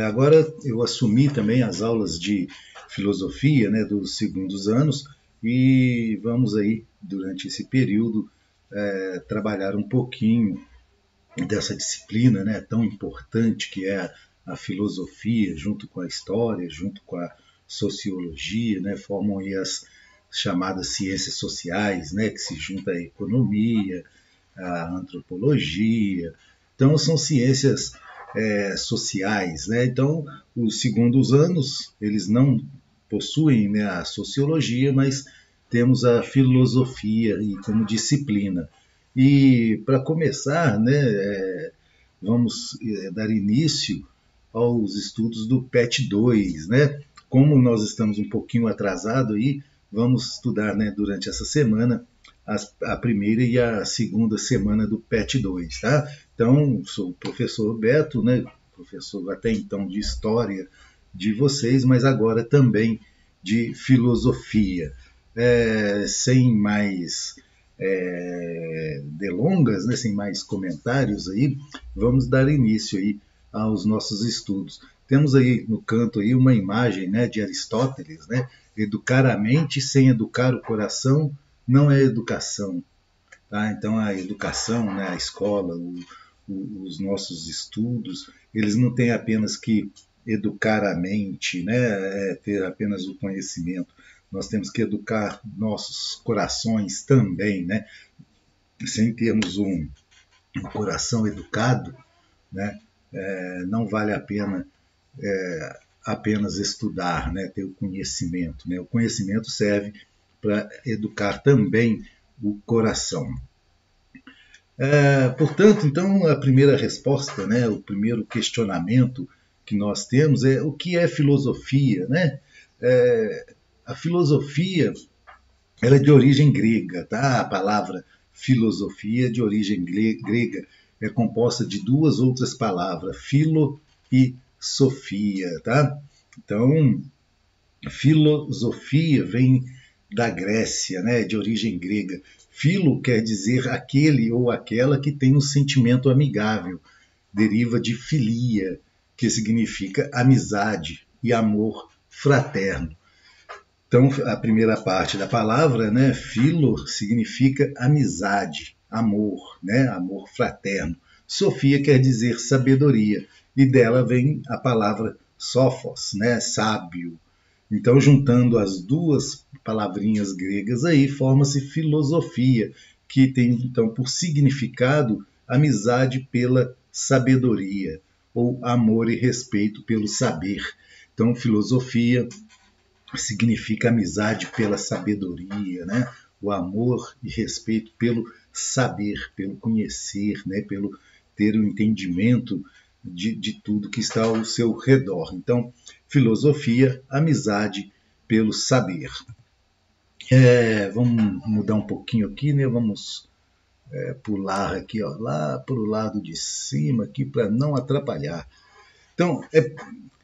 Agora eu assumi também as aulas de filosofia, né, dos segundos anos, e vamos aí, durante esse período, trabalhar um pouquinho dessa disciplina, né, tão importante que é a filosofia, junto com a história, junto com a sociologia, né, formam aí as chamadas ciências sociais, né, que se junta à economia, à antropologia. Então, são ciências sociais, né? Então, os segundos anos, eles não possuem, né, a sociologia, mas temos a filosofia e como disciplina. E para começar, né, vamos dar início aos estudos do PET 2, né? Como nós estamos um pouquinho atrasados aí, vamos estudar, né, durante essa semana a primeira e a segunda semana do PET 2, tá? Então, sou o professor Beto, né, professor até então de História de vocês, mas agora também de Filosofia. Sem mais delongas, né, sem mais comentários aí, vamos dar início aí aos nossos estudos. Temos aí no canto aí uma imagem, né, de Aristóteles, né? Educar a mente sem educar o coração não é educação. Tá? Então a educação, né, a escola, os nossos estudos, eles não têm apenas que educar a mente, né, ter apenas o conhecimento. Nós temos que educar nossos corações também, né? Sem termos um coração educado, né, não vale a pena apenas estudar, né, ter o conhecimento. Né? O conhecimento serve para educar também o coração. Portanto, então, a primeira resposta, né, o primeiro questionamento que nós temos é o que é filosofia, né? A filosofia, ela é de origem grega, tá? A palavra filosofia, de origem grega, é composta de duas outras palavras, filo e sofia, tá? Então, filosofia vem da Grécia, né, de origem grega. Filo quer dizer aquele ou aquela que tem um sentimento amigável. Deriva de filia, que significa amizade e amor fraterno. Então, a primeira parte da palavra, né, filo, significa amizade, amor, né, amor fraterno. Sofia quer dizer sabedoria, e dela vem a palavra sophos, né, sábio. Então, juntando as duas palavrinhas gregas aí, forma-se filosofia, que tem, então, por significado, amizade pela sabedoria, ou amor e respeito pelo saber. Então, filosofia significa amizade pela sabedoria, né? O amor e respeito pelo saber, pelo conhecer, né? Pelo ter o entendimento de tudo que está ao seu redor. Então, filosofia, amizade pelo saber. Vamos mudar um pouquinho aqui, né? Vamos pular aqui, ó, lá para o lado de cima, aqui para não atrapalhar. Então,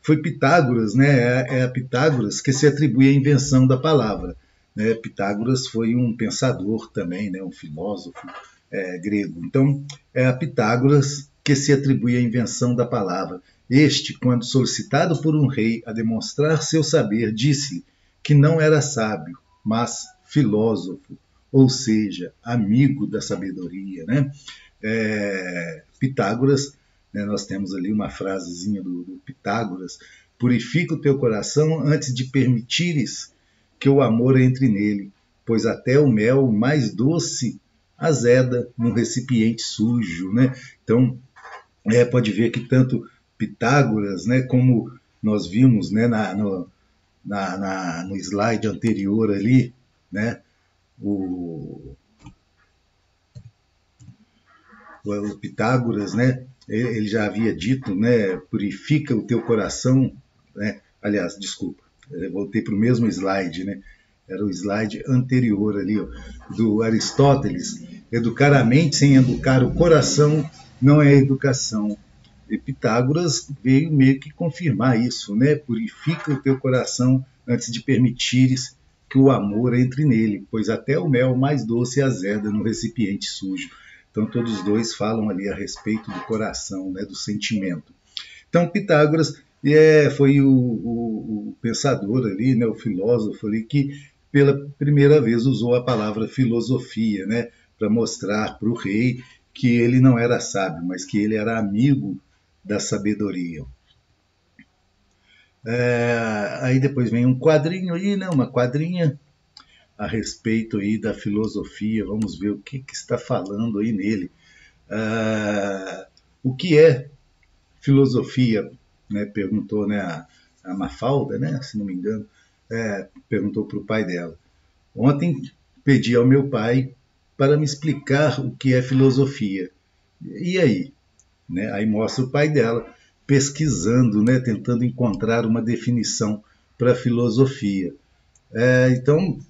foi Pitágoras, né? É a Pitágoras que se atribui a invenção da palavra. Né? Pitágoras foi um pensador também, né? Um filósofo grego. Então, é a Pitágoras que se atribui a invenção da palavra. Este, quando solicitado por um rei a demonstrar seu saber, disse que não era sábio, mas filósofo, ou seja, amigo da sabedoria. Né? Pitágoras, né, nós temos ali uma frasezinha do Pitágoras: purifica o teu coração antes de permitires que o amor entre nele, pois até o mel mais doce azeda num recipiente sujo. Né? Então, pode ver que tanto Pitágoras, né, como nós vimos, né, no slide anterior ali, né, o Pitágoras, né, ele já havia dito, né, purifica o teu coração, né, aliás, desculpa, eu voltei para o mesmo slide, né, era o slide anterior ali, ó, do Aristóteles: educar a mente sem educar o coração não é educação. E Pitágoras veio meio que confirmar isso, né? Purifica o teu coração antes de permitires que o amor entre nele, pois até o mel mais doce azeda no recipiente sujo. Então, todos dois falam ali a respeito do coração, né? Do sentimento. Então, Pitágoras Foi o pensador ali, né, o filósofo ali, que pela primeira vez usou a palavra filosofia, né, para mostrar para o rei que ele não era sábio, mas que ele era amigo da sabedoria. Aí depois vem um quadrinho aí, né, uma quadrinha a respeito aí da filosofia. Vamos ver o que está falando aí nele. O que é filosofia? Né, perguntou, né, a Mafalda, né, se não me engano, perguntou para o pai dela. Ontem pedi ao meu pai para me explicar o que é filosofia. E aí? Né? Aí mostra o pai dela pesquisando, né, tentando encontrar uma definição para filosofia. Então,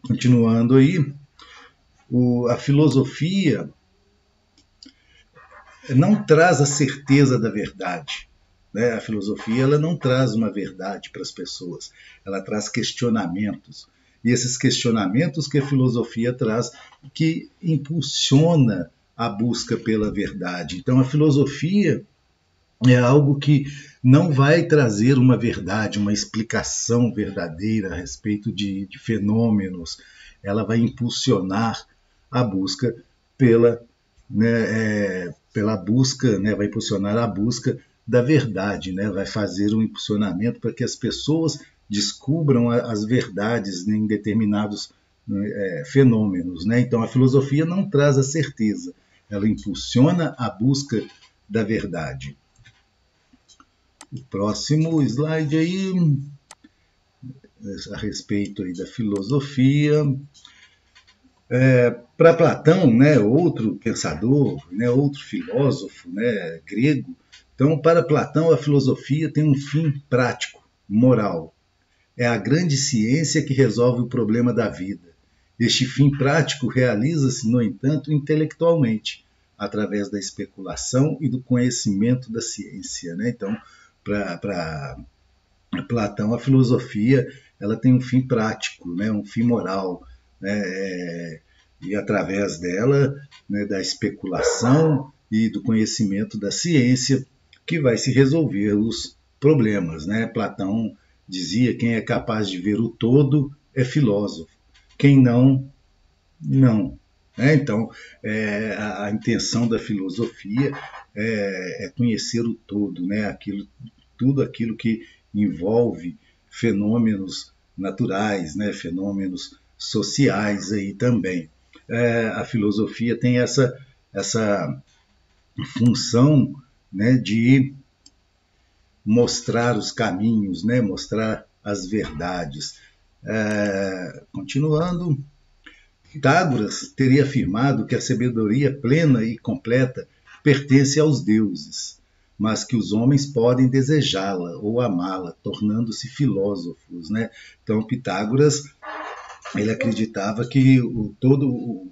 continuando aí, a filosofia não traz a certeza da verdade. Né? A filosofia ela não traz uma verdade para as pessoas, ela traz questionamentos. E esses questionamentos que a filosofia traz, que impulsiona a busca pela verdade. Então, a filosofia é algo que não vai trazer uma verdade, uma explicação verdadeira a respeito de fenômenos. Ela vai impulsionar a busca pela, pela busca, né, vai impulsionar a busca da verdade, né, vai fazer um impulsionamento para que as pessoas descubram as verdades em determinados fenômenos. Né? Então, a filosofia não traz a certeza, ela impulsiona a busca da verdade. O próximo slide aí, a respeito aí da filosofia. Para Platão, né, outro pensador, né, outro filósofo, né, grego, então, para Platão, a filosofia tem um fim prático, moral. É a grande ciência que resolve o problema da vida. Este fim prático realiza-se, no entanto, intelectualmente, através da especulação e do conhecimento da ciência. Né? Então, para Platão, a filosofia ela tem um fim prático, né? Um fim moral. Né? E através dela, né, da especulação e do conhecimento da ciência, que vai se resolver os problemas. Né? Platão dizia: quem é capaz de ver o todo é filósofo, quem não, não. Então, a intenção da filosofia é conhecer o todo, né? Tudo aquilo que envolve fenômenos naturais, né? Fenômenos sociais aí também. A filosofia tem essa função, né, de mostrar os caminhos, né, mostrar as verdades. Continuando, Pitágoras teria afirmado que a sabedoria plena e completa pertence aos deuses, mas que os homens podem desejá-la ou amá-la, tornando-se filósofos. Né? Então, Pitágoras ele acreditava que todo o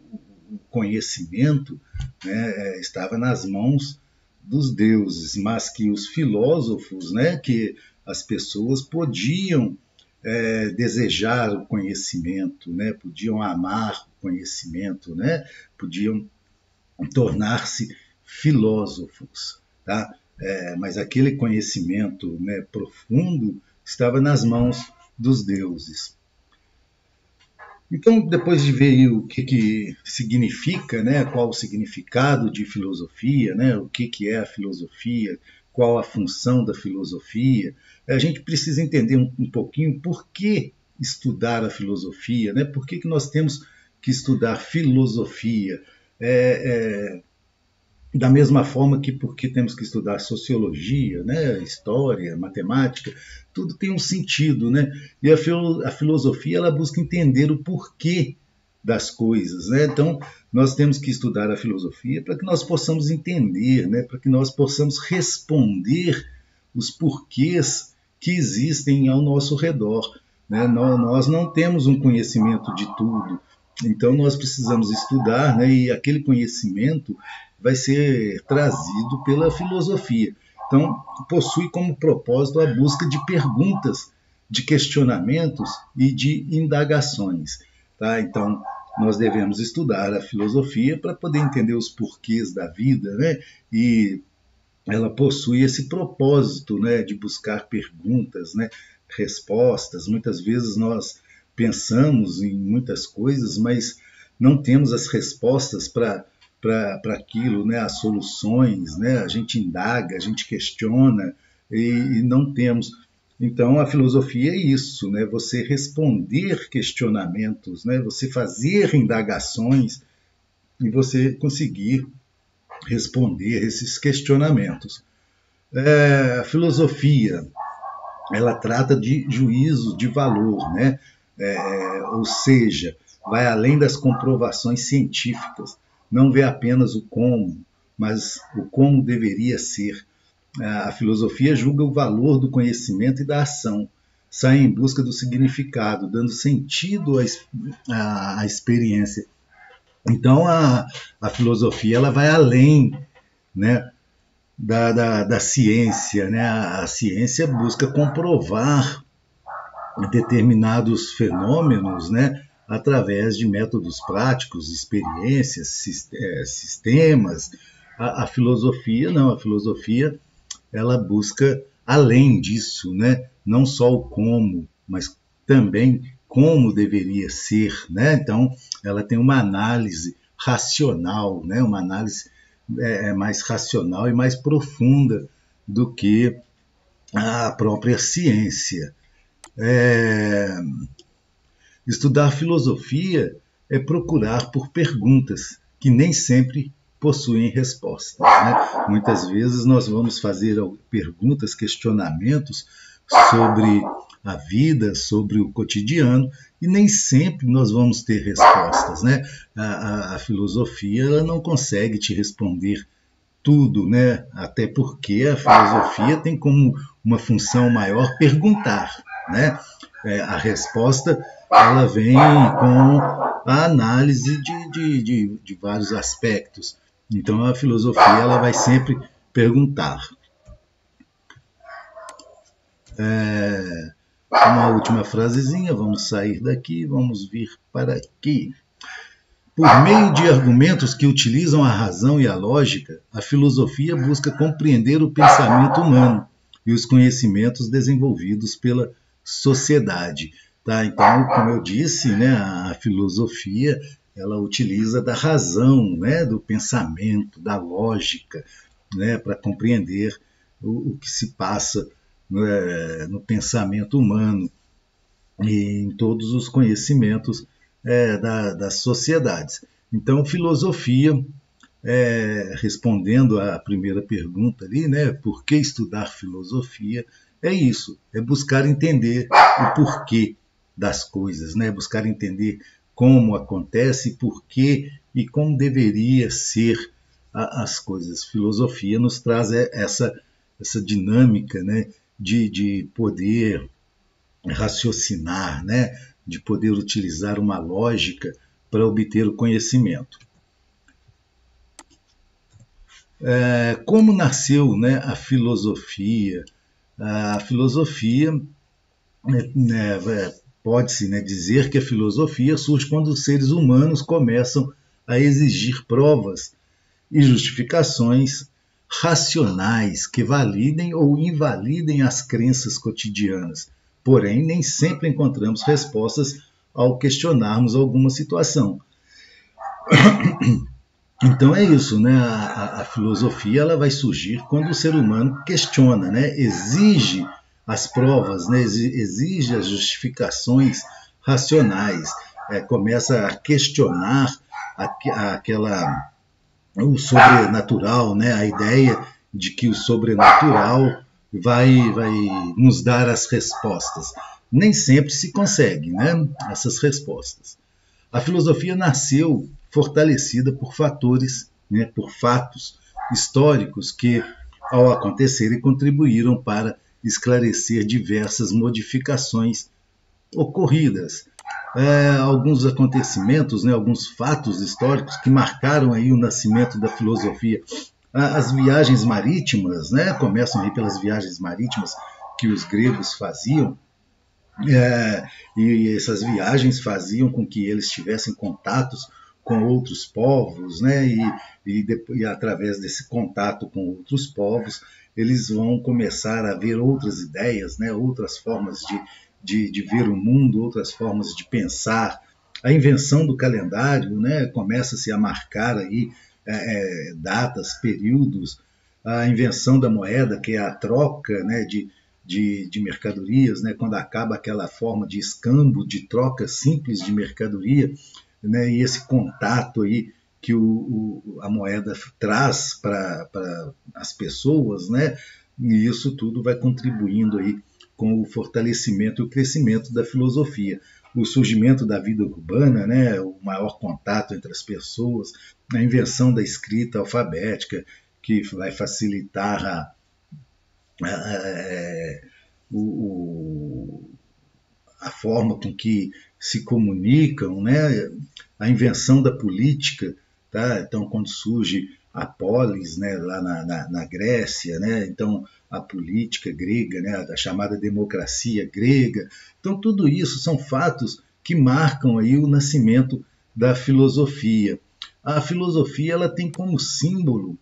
conhecimento, né, estava nas mãos dos deuses, mas que os filósofos, né, que as pessoas podiam desejar o conhecimento, né, podiam amar o conhecimento, né, podiam tornar-se filósofos, tá? Mas aquele conhecimento, né, profundo estava nas mãos dos deuses. Então, depois de ver o que significa, né, qual o significado de filosofia, né, o que é a filosofia, qual a função da filosofia, a gente precisa entender um pouquinho por que estudar a filosofia, né, por que nós temos que estudar filosofia. Da mesma forma que porque temos que estudar sociologia, né, história, matemática, tudo tem um sentido, né? E a filosofia ela busca entender o porquê das coisas, né? Então nós temos que estudar a filosofia para que nós possamos entender, né? Para que nós possamos responder os porquês que existem ao nosso redor. Né? Nós não temos um conhecimento de tudo, então nós precisamos estudar, né? E aquele conhecimento vai ser trazido pela filosofia. Então, possui como propósito a busca de perguntas, de questionamentos e de indagações. Tá? Então, nós devemos estudar a filosofia para poder entender os porquês da vida, né? E ela possui esse propósito, né, de buscar perguntas, né, respostas. Muitas vezes nós pensamos em muitas coisas, mas não temos as respostas para aquilo, né, as soluções, né, a gente indaga, a gente questiona e não temos. Então, a filosofia é isso, né, você responder questionamentos, né, você fazer indagações e você conseguir responder esses questionamentos. A filosofia, ela trata de juízo de valor, né? Ou seja, vai além das comprovações científicas, não vê apenas o como, mas o como deveria ser. A filosofia julga o valor do conhecimento e da ação, sai em busca do significado, dando sentido à experiência. Então, a filosofia ela vai além, né, da ciência. Né? A ciência busca comprovar determinados fenômenos, né, através de métodos práticos, experiências, sistemas. A filosofia não, a filosofia ela busca além disso, né? Não só o como, mas também como deveria ser, né? Então, ela tem uma análise racional, né? Uma análise mais racional e mais profunda do que a própria ciência. Estudar filosofia é procurar por perguntas que nem sempre possuem respostas. Né? Muitas vezes nós vamos fazer perguntas, questionamentos sobre a vida, sobre o cotidiano, e nem sempre nós vamos ter respostas. Né? A filosofia ela não consegue te responder tudo, né? Até porque a filosofia tem como uma função maior perguntar. Né? A resposta ela vem com a análise de vários aspectos. Então a filosofia ela vai sempre perguntar. Uma última frasezinha, vamos sair daqui, vamos vir para aqui. Por meio de argumentos que utilizam a razão e a lógica, a filosofia busca compreender o pensamento humano e os conhecimentos desenvolvidos pela sociedade. Tá? Então, como eu disse, né, a filosofia ela utiliza da razão, né, do pensamento, da lógica, né, para compreender o que se passa no pensamento humano e em todos os conhecimentos das sociedades. Então, filosofia, respondendo à primeira pergunta ali, né, por que estudar filosofia? É isso, é buscar entender o porquê das coisas, né, buscar entender como acontece, porquê e como deveria ser as coisas. Filosofia nos traz essa dinâmica, né, de poder raciocinar, né, de poder utilizar uma lógica para obter o conhecimento. Como nasceu, né, a filosofia? A filosofia, pode-se, né, dizer que a filosofia surge quando os seres humanos começam a exigir provas e justificações racionais que validem ou invalidem as crenças cotidianas. Porém, nem sempre encontramos respostas ao questionarmos alguma situação. Então é isso, né? A filosofia ela vai surgir quando o ser humano questiona, né? Exige as provas, né? Exige as justificações racionais, começa a questionar o sobrenatural, né? A ideia de que o sobrenatural vai nos dar as respostas. Nem sempre se consegue, né? Essas respostas. A filosofia nasceu fortalecida por fatores, né, por fatos históricos que, ao acontecerem, contribuíram para esclarecer diversas modificações ocorridas. Alguns acontecimentos, né, alguns fatos históricos que marcaram aí o nascimento da filosofia. As viagens marítimas, né, começam aí pelas viagens marítimas que os gregos faziam, e essas viagens faziam com que eles tivessem contatos com outros povos, né? E através desse contato com outros povos, eles vão começar a ver outras ideias, né? Outras formas de ver o mundo, outras formas de pensar. A invenção do calendário, né? Começa-se a marcar aí datas, períodos. A invenção da moeda, que é a troca, né? De mercadorias, né? Quando acaba aquela forma de escambo, de troca simples de mercadoria, né? E esse contato aí que a moeda traz para as pessoas, né? E isso tudo vai contribuindo aí com o fortalecimento e o crescimento da filosofia. O surgimento da vida urbana, né? O maior contato entre as pessoas, a invenção da escrita alfabética, que vai facilitar a forma com que se comunicam, né? A invenção da política, tá? Então, quando surge a polis, né, lá na Grécia, né? Então, a política grega, né, a chamada democracia grega. Então, tudo isso são fatos que marcam aí o nascimento da filosofia. A filosofia ela tem como símbolo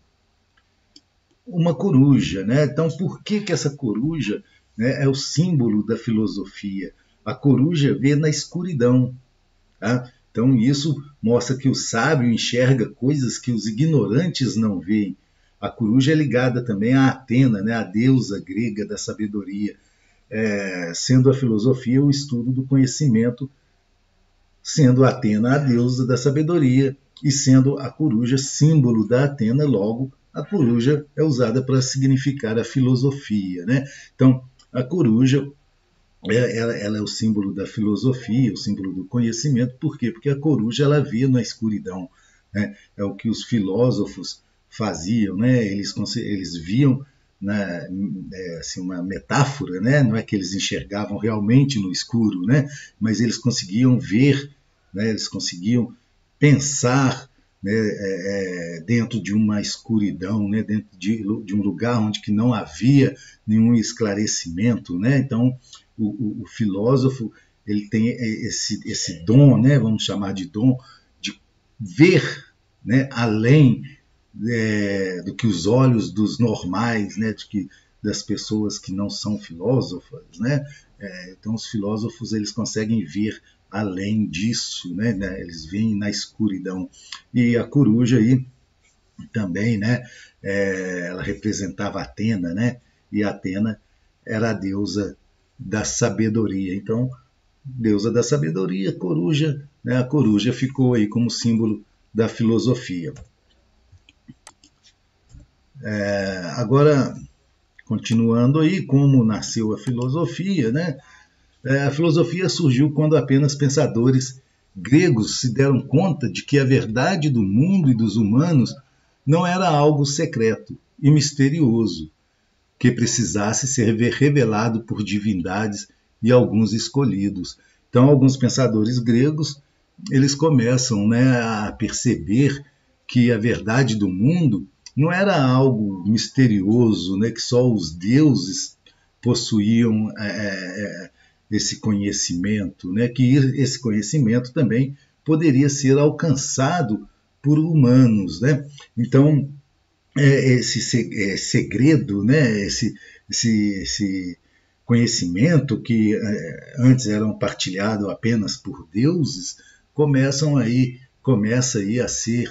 uma coruja, né? Então, por que essa coruja, né, é o símbolo da filosofia? A coruja vê na escuridão, tá? Então, isso mostra que o sábio enxerga coisas que os ignorantes não veem. A coruja é ligada também a Atena, né, a deusa grega da sabedoria, sendo a filosofia o estudo do conhecimento, sendo Atena a deusa da sabedoria e sendo a coruja símbolo da Atena, logo a coruja é usada para significar a filosofia, né? Então, a coruja ela é o símbolo da filosofia, o símbolo do conhecimento. Por quê? Porque a coruja ela vê na escuridão, né? É o que os filósofos faziam, né? Eles viam, né, assim, uma metáfora, né? Não é que eles enxergavam realmente no escuro, né? Mas eles conseguiam ver, né? Eles conseguiam pensar, né, dentro de uma escuridão, né, dentro de um lugar onde que não havia nenhum esclarecimento, né? Então, o filósofo ele tem esse dom, né, vamos chamar de dom, de ver, né, além do que os olhos dos normais, né, das pessoas que não são filósofas, né? Então, os filósofos eles conseguem ver além disso, né? Eles veem na escuridão. E a coruja aí também, né? Ela representava Atena, né? E Atena era a deusa da sabedoria. Então, deusa da sabedoria, coruja, né? A coruja ficou aí como símbolo da filosofia. Agora, continuando aí, como nasceu a filosofia, né? A filosofia surgiu quando apenas pensadores gregos se deram conta de que a verdade do mundo e dos humanos não era algo secreto e misterioso, que precisasse ser revelado por divindades e alguns escolhidos. Então, alguns pensadores gregos eles começam, né, a perceber que a verdade do mundo não era algo misterioso, né, que só os deuses possuíam esse conhecimento, né, que esse conhecimento também poderia ser alcançado por humanos, né? Então, esse segredo, né, esse conhecimento que antes eram partilhado apenas por deuses, começa aí a ser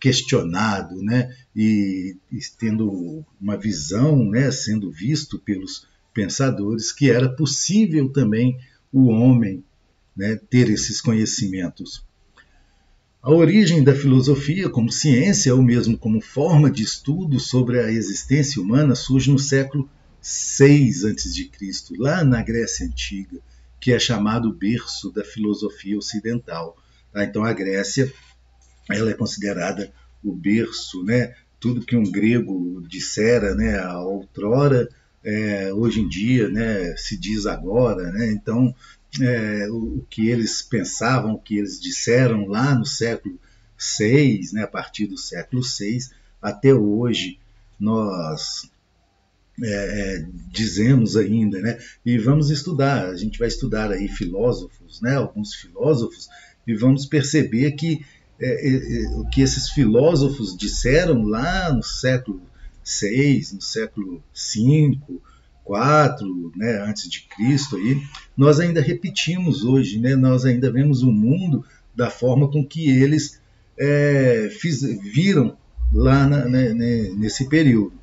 questionado, né, e tendo uma visão, né, sendo visto pelos pensadores que era possível também o homem, né, ter esses conhecimentos. A origem da filosofia como ciência, ou mesmo como forma de estudo sobre a existência humana, surge no século VI a.C., lá na Grécia Antiga, que é chamado berço da filosofia ocidental. Então, a Grécia ela é considerada o berço, né? Tudo que um grego dissera, né, outrora, hoje em dia, né, se diz agora, né? Então, o que eles pensavam, o que eles disseram lá no século VI, né, a partir do século VI, até hoje nós dizemos ainda, né? E vamos estudar, a gente vai estudar aí filósofos, né? Alguns filósofos e vamos perceber que o que esses filósofos disseram lá no século VI, no século V, IV, né, antes de Cristo, aí, nós ainda repetimos hoje, né, nós ainda vemos o mundo da forma com que eles viram lá nesse período.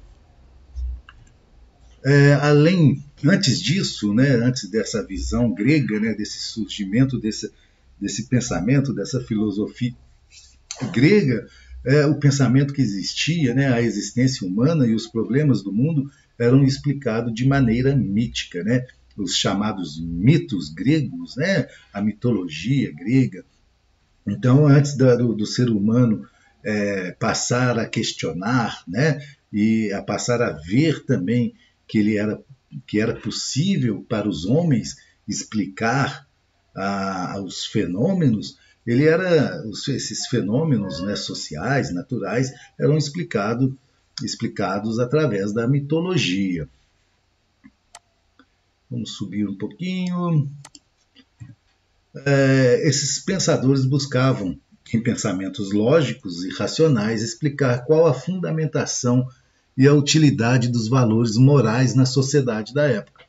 Antes disso, né, antes dessa visão grega, né, desse surgimento desse pensamento, dessa filosofia grega, o pensamento que existia, né, a existência humana e os problemas do mundo eram explicados de maneira mítica, né, os chamados mitos gregos, né, a mitologia grega. Então, antes do ser humano passar a questionar, né, e a passar a ver também que era possível para os homens explicar os fenômenos, esses fenômenos, né, sociais, naturais, eram explicados através da mitologia. Vamos subir um pouquinho. Esses pensadores buscavam, em pensamentos lógicos e racionais, explicar qual a fundamentação e a utilidade dos valores morais na sociedade da época.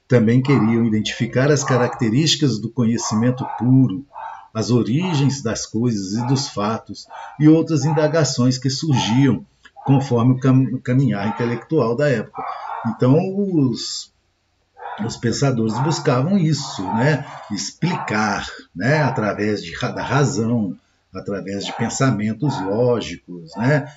Também queriam identificar as características do conhecimento puro, as origens das coisas e dos fatos, e outras indagações que surgiam conforme o caminhar intelectual da época. Então, os pensadores buscavam isso, né? Explicar, né? Através da razão, através de pensamentos lógicos, né?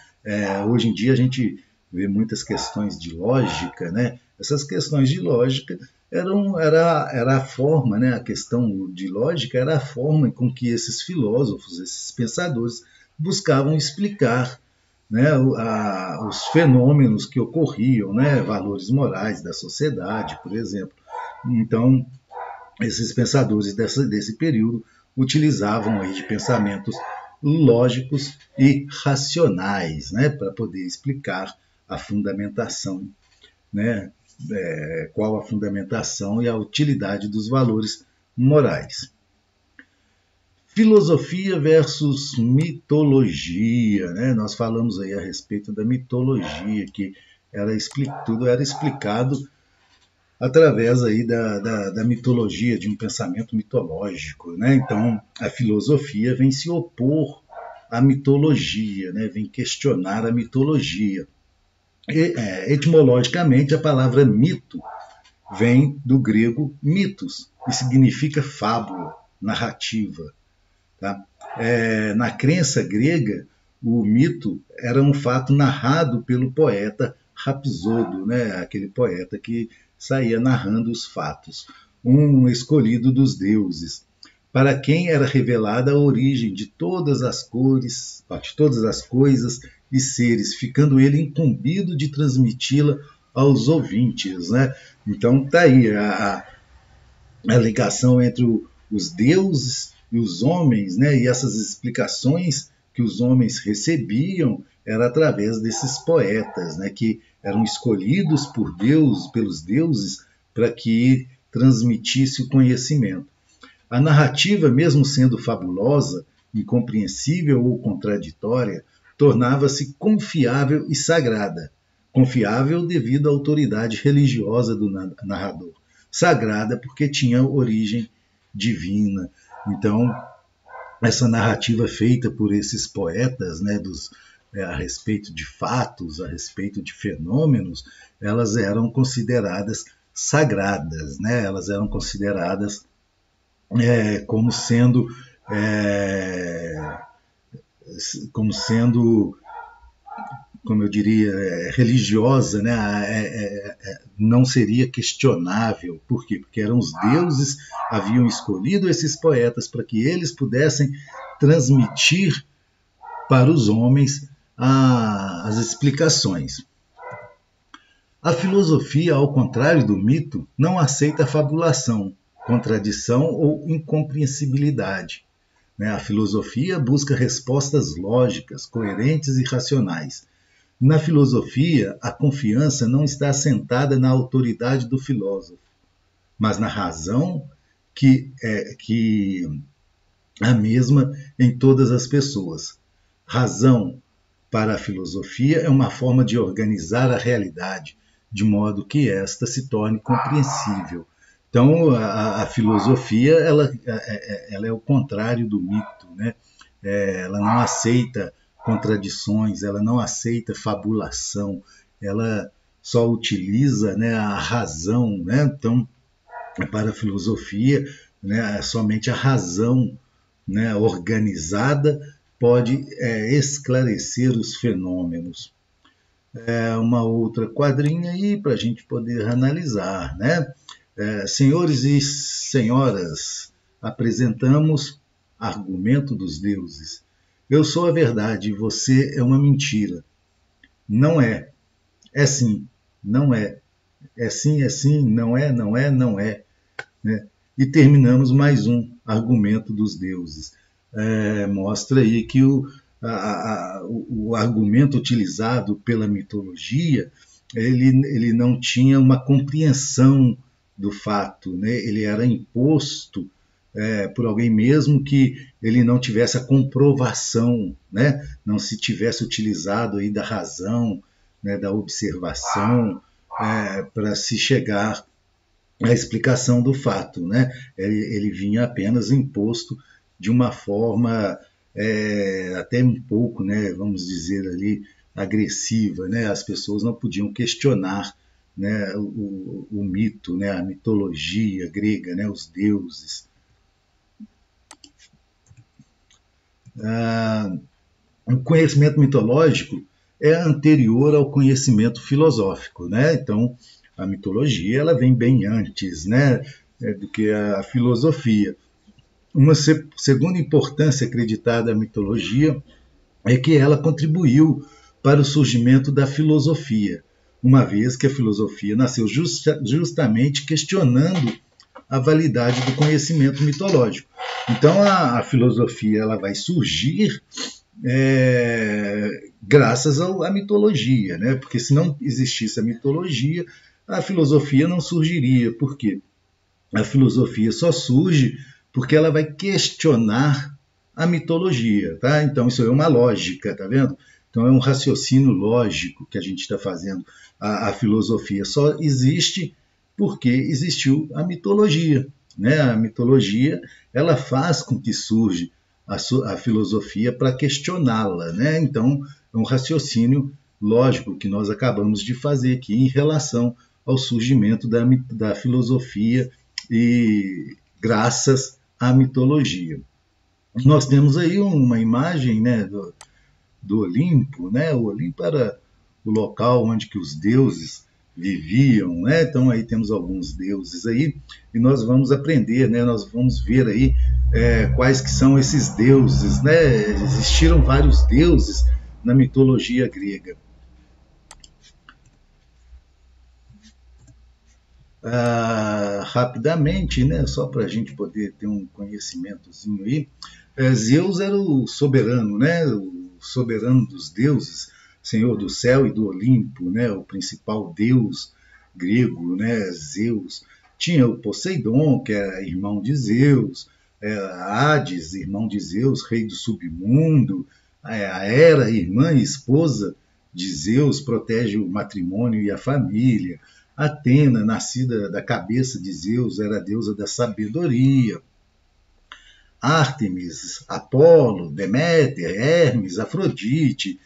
Hoje em dia a gente vê muitas questões de lógica, né? Essas questões de lógica era a forma, né? A questão de lógica era a forma com que esses filósofos, esses pensadores buscavam explicar, né, os fenômenos que ocorriam, né, valores morais da sociedade, por exemplo. Então, esses pensadores desse período utilizavam aí de pensamentos lógicos e racionais, né, para poder explicar a fundamentação, né, qual a fundamentação e a utilidade dos valores morais. Filosofia versus mitologia, né? Nós falamos aí a respeito da mitologia, que tudo era explicado através aí da mitologia, de um pensamento mitológico, né? Então, a filosofia vem se opor à mitologia, né? Vem questionar a mitologia. Etimologicamente, a palavra mito vem do grego mitos, e significa fábula, narrativa. Tá? Na crença grega, o mito era um fato narrado pelo poeta Rapsodo, né? Aquele poeta que saía narrando os fatos, um escolhido dos deuses, para quem era revelada a origem de todas as cores, de todas as coisas e seres, ficando ele incumbido de transmiti-la aos ouvintes, né? Então está aí a ligação entre os deuses e os homens, né? E essas explicações que os homens recebiam era através desses poetas, né? Que eram escolhidos por Deus, pelos deuses, para que transmitisse o conhecimento. A narrativa, mesmo sendo fabulosa, incompreensível ou contraditória, tornava-se confiável e sagrada. Confiável devido à autoridade religiosa do narrador. Sagrada porque tinha origem divina. Então, essa narrativa feita por esses poetas, né, a respeito de fatos, a respeito de fenômenos, elas eram consideradas sagradas, né? Elas eram consideradas como sendo como eu diria, religiosa, né? Não seria questionável. Por quê? Porque eram os deuses haviam escolhido esses poetas para que eles pudessem transmitir para os homens as explicações. A filosofia, ao contrário do mito, não aceita fabulação, contradição ou incompreensibilidade. A filosofia busca respostas lógicas, coerentes e racionais. Na filosofia, a confiança não está assentada na autoridade do filósofo, mas na razão que a mesma em todas as pessoas. Razão, para a filosofia, é uma forma de organizar a realidade, de modo que esta se torne compreensível. Então, a filosofia ela é o contrário do mito, né? Ela não aceita contradições, ela não aceita fabulação, ela só utiliza, né, a razão, né? Então, para a filosofia, né, somente a razão, né, organizada pode esclarecer os fenômenos. Uma outra quadrinha aí para a gente poder analisar, né? Senhores e senhoras, apresentamos Argumento dos Deuses. Eu sou a verdade e você é uma mentira. Não é. É sim. Não é. É sim, é sim. Não é, não é, não é. Né? E terminamos mais um Argumento dos Deuses. Mostra aí que o argumento utilizado pela mitologia ele não tinha uma compreensão do fato, né? Ele era imposto por alguém mesmo que ele não tivesse a comprovação, né? Não se tivesse utilizado aí da razão, né? Da observação para se chegar à explicação do fato, né? Ele vinha apenas imposto de uma forma até um pouco, né, vamos dizer ali, agressiva, né? As pessoas não podiam questionar, né, o mito, né, a mitologia grega, né, os deuses. O conhecimento mitológico é anterior ao conhecimento filosófico, né? Então, a mitologia ela vem bem antes, né, do que a filosofia. Uma segunda importância acreditada à mitologia é que ela contribuiu para o surgimento da filosofia, uma vez que a filosofia nasceu justamente questionando a validade do conhecimento mitológico. Então a filosofia ela vai surgir graças à mitologia, né? Porque se não existisse a filosofia não surgiria. Por quê? A filosofia só surge porque ela vai questionar a mitologia, tá? Então isso é uma lógica, tá vendo? Então é um raciocínio lógico que a gente está fazendo. A filosofia só existe porque existiu a mitologia, né? A mitologia ela faz com que surja a filosofia para questioná-la, né? Então é um raciocínio lógico que nós acabamos de fazer aqui em relação ao surgimento da filosofia e graças à mitologia. Nós temos aí uma imagem, né, do Olimpo, né? O Olimpo era o local onde que os deuses viviam, né? Então aí temos alguns deuses aí e nós vamos aprender, né? Nós vamos ver aí quais que são esses deuses, né? Existiram vários deuses na mitologia grega. Rapidamente, né, só para a gente poder ter um conhecimentozinho aí, Zeus era o soberano, né, o soberano dos deuses, senhor do céu e do Olimpo, né, o principal deus grego, né, Zeus. Tinha o Poseidon, que era irmão de Zeus, Hades, irmão de Zeus, rei do submundo, a Hera, irmã e esposa de Zeus, protege o matrimônio e a família. Atena, nascida da cabeça de Zeus, era a deusa da sabedoria. Ártemis, Apolo, Deméter, Hermes, Afrodite,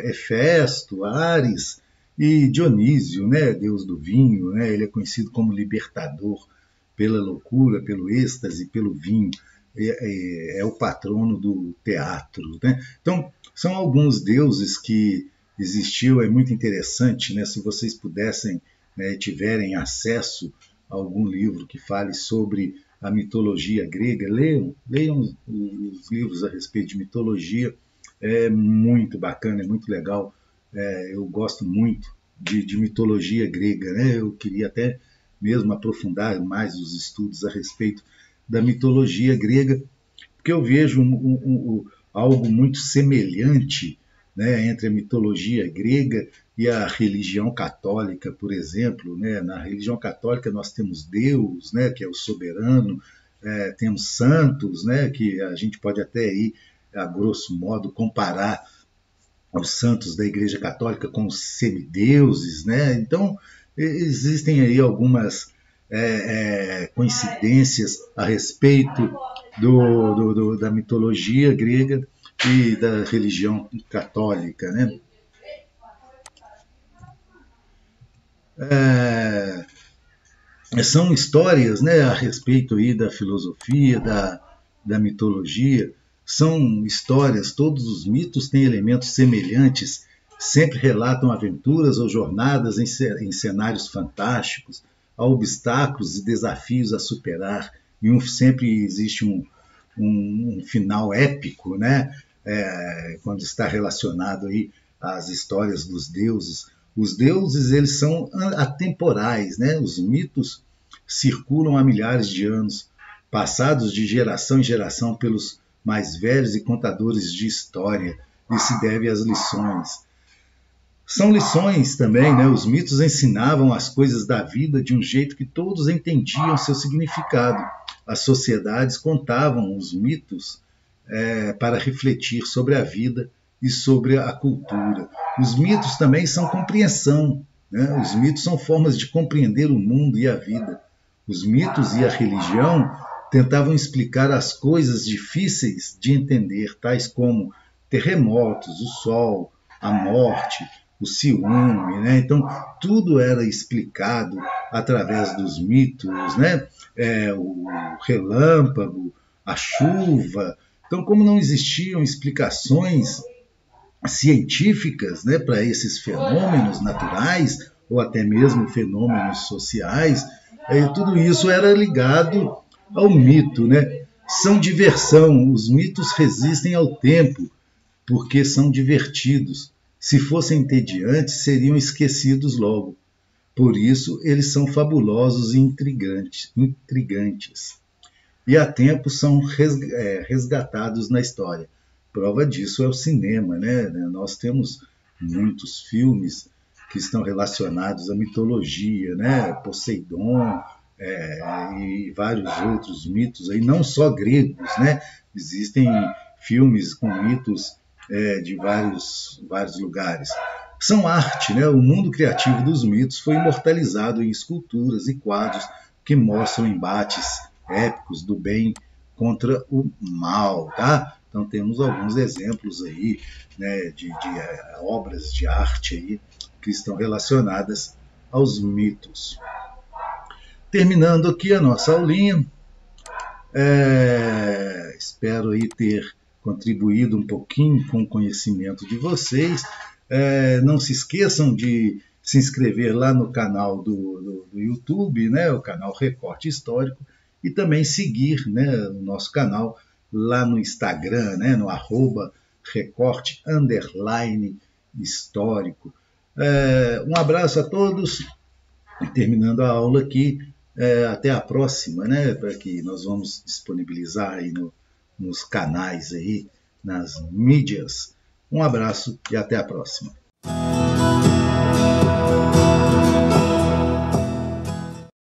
Hefesto, Ares e Dionísio, né, deus do vinho, né, ele é conhecido como libertador pela loucura, pelo êxtase, pelo vinho, é o patrono do teatro. Né? Então, são alguns deuses que existiu, é muito interessante, né, se vocês pudessem, né, tiverem acesso a algum livro que fale sobre a mitologia grega, leiam os livros a respeito de mitologia, é muito bacana, é muito legal, eu gosto muito de mitologia grega, né? Eu queria até mesmo aprofundar mais os estudos a respeito da mitologia grega, porque eu vejo algo muito semelhante, né, entre a mitologia grega e a religião católica, por exemplo. Né? Na religião católica nós temos Deus, né, que é o soberano, temos santos, né, que a gente pode até aí, a grosso modo, comparar os santos da Igreja Católica com os semideuses, né? Então, existem aí algumas coincidências a respeito da mitologia grega e da religião católica, né? São histórias, né, a respeito aí da filosofia, da mitologia, são histórias, todos os mitos têm elementos semelhantes, sempre relatam aventuras ou jornadas em cenários fantásticos, há obstáculos e desafios a superar, e sempre existe um final épico, né? Quando está relacionado aí às histórias dos deuses. Os deuses, eles são atemporais, né? Os mitos circulam há milhares de anos, passados de geração em geração pelos mais velhos e contadores de história, e se deve às lições. São lições também, né? Os mitos ensinavam as coisas da vida de um jeito que todos entendiam seu significado. As sociedades contavam os mitos para refletir sobre a vida e sobre a cultura. Os mitos também são compreensão, né? Os mitos são formas de compreender o mundo e a vida. Os mitos e a religião tentavam explicar as coisas difíceis de entender, tais como terremotos, o sol, a morte, o ciúme, né? Então, tudo era explicado através dos mitos, né? O relâmpago, a chuva. Então, como não existiam explicações científicas, né, para esses fenômenos naturais, ou até mesmo fenômenos sociais, tudo isso era ligado ao mito, né? São diversão, os mitos resistem ao tempo, porque são divertidos. Se fossem entediantes, seriam esquecidos logo. Por isso, eles são fabulosos e intrigantes. E há tempo são resgatados na história. Prova disso é o cinema, né? Nós temos muitos filmes que estão relacionados à mitologia, né? Poseidon, e vários outros mitos, aí, não só gregos, né? Existem filmes com mitos de vários lugares. São arte, né? O mundo criativo dos mitos foi imortalizado em esculturas e quadros que mostram embates épicos do bem contra o mal, tá? Então temos alguns exemplos aí, né, de obras de arte aí que estão relacionadas aos mitos. Terminando aqui a nossa aulinha, espero aí ter contribuído um pouquinho com o conhecimento de vocês. Não se esqueçam de se inscrever lá no canal do YouTube, né, o canal Recorte Histórico, e também seguir, né, o nosso canal lá no Instagram, né, no @recorte_histórico. Um abraço a todos, terminando a aula aqui, até a próxima, né, para que nós vamos disponibilizar aí nos canais, aí, nas mídias. Um abraço e até a próxima.